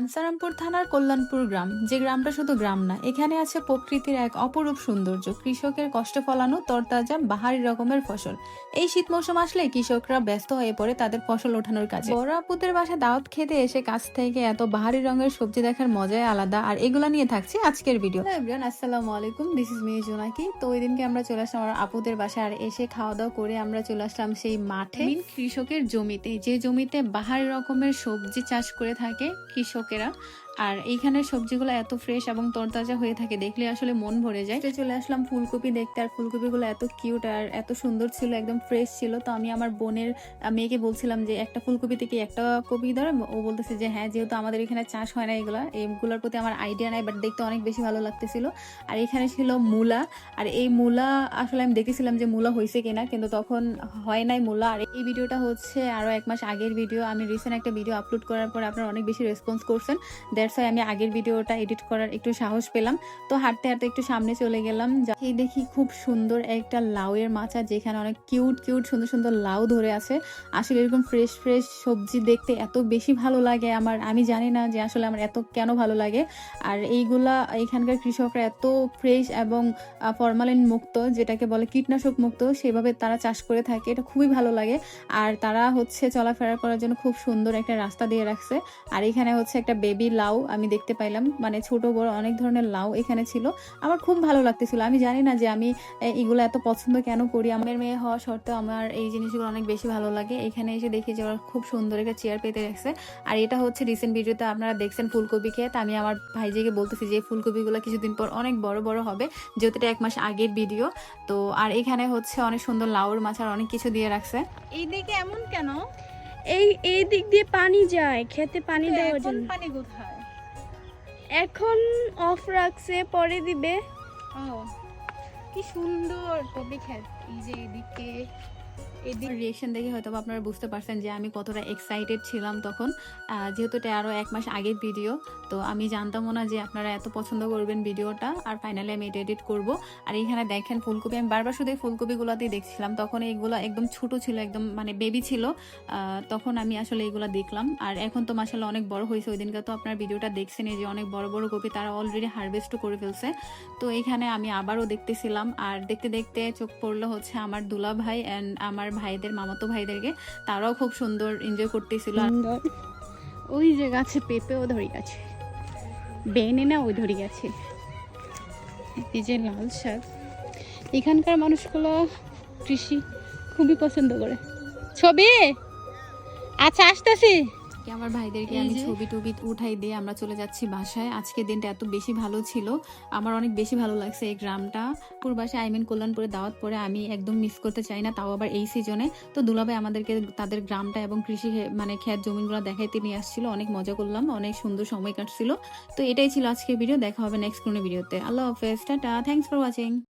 আনসারামপুর থানার কল্যাণপুর গ্রাম, যে গ্রামটা শুধু গ্রাম না, এখানে আছে প্রকৃতির এক অপরূপ সৌন্দর্য, কৃষকের কষ্টে ফলানো তরতাজা বাহারি রকমের ফসল। এই শীত মৌসুম আসলে কৃষকরা ব্যস্ত হয়ে পড়ে তাদের ফসল ওঠানোর কাজে। বড় আপুদের বাসায় দাওয়াত খেতে এসে কাছ থেকে এত বাহারি রঙের সবজি দেখার মজাই আলাদা। আর এগুলা নিয়ে থাকছে আজকের ভিডিও। হ্যালো এভরিওয়ান, আসসালামু আলাইকুম, দিস ইজ মি জোনাকি। তো ওই দিনকে আমরা চলে আসলাম আমার আপুদের বাসায়, আর এসে খাওয়া দাওয়া করে আমরা চলে আসলাম সেই মাঠে, কৃষকের জমিতে, যে জমিতে বাহারি রকমের সবজি চাষ করে থাকে কৃষকেরা। আর এইখানে সবজিগুলো এত ফ্রেশ এবং তরতাজা হয়ে থাকে, দেখলে আসলে মন ভরে যায়। চলে আসলাম ফুলকপি দেখতে, আর ফুলকপিগুলো এত কিউট আর এত সুন্দর ছিল, একদম ফ্রেশ ছিল। তো আমি আমার বোনের মেয়েকে বলছিলাম যে একটা ফুলকপি থেকে একটা কপি ধরে, ও বলতেছে যে হ্যাঁ, যেহেতু আমাদের এখানে চাষ হয় না এগুলোর প্রতি আমার আইডিয়া নাই, বাট দেখতে অনেক বেশি ভালো লাগতেছিল। আর এখানে ছিল মূলা, আর এই মূলা আসলে আমি দেখেছিলাম যে মূলা হয়েছে কিনা, কিন্তু তখন হয় নাই মূলা। আর এই ভিডিওটা হচ্ছে আরো 1 মাস আগের ভিডিও। আমি রিসেন্ট একটা ভিডিও আপলোড করার পর আপনারা অনেক বেশি রেসপন্স করছেন, দ্যাটস ওয়াই আমি আগের ভিডিওটা এডিট করার একটু সাহস পেলাম। তো হাঁটতে হাঁটতে একটু সামনে চলে গেলাম, এই দেখি খুব সুন্দর একটা লাউয়ের মাচা, যেখানে অনেক কিউট কিউট সুন্দর সুন্দর লাউ ধরে আছে। আসলে এরকম ফ্রেশ ফ্রেশ সবজি দেখতে এত বেশি ভালো লাগে আমার, আমি জানি না যে আসলে আমার এত কেন ভালো লাগে। আর এইগুলা এখানকার কৃষকরা এত ফ্রেশ এবং ফরমালিন মুক্ত, যেটাকে বলে কীটনাশক মুক্ত, সেভাবে তারা চাষ করে থাকে, এটা খুবই ভালো লাগে। আর তারা হচ্ছে চলাফেরা করার জন্য খুব সুন্দর একটা রাস্তা দিয়ে রাখছে। আর এখানে হচ্ছে একটা বেবি লাউ আমি দেখতে পাইলাম, মানে ছোট বড় অনেক ধরনের লাউ এখানে ছিল। আমার খুব ভালো লাগতেছিল। আমি জানি না যে আমি এগুলো এত পছন্দ কেন করি, আমার মেয়ে হওয়া সত্ত্বেও আমার এই জিনিসগুলো অনেক বেশি ভালো লাগে। এখানে এসে দেখি যে ওরা খুব সুন্দর একটা চেয়ার পেতে রাখছে। আর এটা হচ্ছে রিসেন্ট ভিডিওতে আপনারা দেখছেন ফুলকপি খেয়ে। আমি আমার ভাইজিকে বলতেছি যে ফুলকপিগুলো কিছুদিন পর অনেক বড় বড় হবে, যেহেতু এটা 1 মাস আগের ভিডিও। তো আর এখানে হচ্ছে অনেক সুন্দর লাউর মাছ আর অনেক কিছু দিয়ে রাখছে। এইদিকে এমন কেন? এই দিক দিয়ে পানি যায়, খেতে পানি দেওয়ার জন্য। পানি কোথায়? এখন অফ রাখছে, পরে দিবে। ও কি সুন্দর কপি ক্ষেত, এই যে এদিকে রিয়েকশন দেখে হয়তো আপনারা বুঝতে পারছেন যে আমি কতটা এক্সাইটেড ছিলাম তখন, যেহেতু এটা আরও 1 মাস আগের ভিডিও। তো আমি জানতামও না যে আপনারা এত পছন্দ করবেন ভিডিওটা। আর ফাইনালি আমি এটা এডিট করবো। আর এখানে দেখেন ফুলকপি, আমি বারবার শুধু ফুলকপিগুলোতেই দেখছিলাম, তখন এইগুলো একদম ছোট ছিল, একদম মানে বেবি ছিল। তখন আমি আসলে এইগুলো দেখলাম। আর এখন তো মাশাআল্লাহ অনেক বড় হয়েছে। ওই দিনকে তো আপনার ভিডিওটা দেখছেন, এই যে অনেক বড় বড় কপি তারা অলরেডি হারভেস্টও করে ফেলছে। তো এখানে আমি আবারও দেখতেছিলাম, আর দেখতে দেখতে চোখ পড়লো হচ্ছে আমার দুলা ভাই অ্যান্ড আমার ভাইদের মামাতো ভাইদেরকে, তারাও খুব সুন্দর এনজয় করতেছিল। ওই যে গাছে পেঁপেও ধরে গেছে, বেনে না ওই ধরে গেছে। এই যে লাল শাক, এখানকার মানুষগুলো কৃষি খুবই পছন্দ করে। ছবি আচ্ছা আসতেছি। আমার ভাইদেরকে আমি ছবি টবি উঠাই দিয়ে আমরা চলে যাচ্ছি বাসায়। আজকে দিনটা এত বেশি ভালো ছিল, আমার অনেক বেশি ভালো লাগছে এই গ্রামটা। পূর্বাসায় কল্যাণপুরে দাওয়াত পরে আমি একদম মিস করতে চাই না, তাও আবার এই সিজনে। তো দুলাভাই আমাদেরকে তাদের গ্রামটা এবং কৃষি মানে ক্ষেত জমিগুলো দেখাইতে নিয়ে আসছিল, অনেক মজা করলাম, অনেক সুন্দর সময় কাটছিল। তো এটাই ছিল আজকের ভিডিও, দেখা হবে নেক্সট কোনো ভিডিওতে। আল্লাহ হাফেজ, টাটা, থ্যাংকস ফর ওয়াচিং।